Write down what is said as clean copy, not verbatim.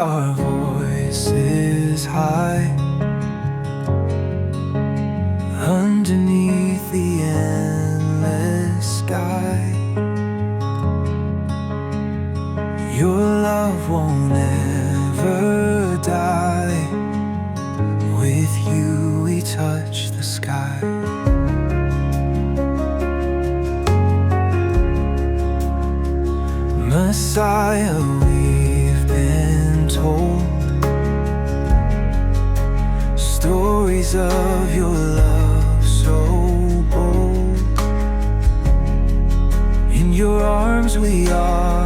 our voices high underneath the endless sky. Your love won't ever die. With you we touch the sky. Messiah, we've been told stories of your love so bold. In your arms we are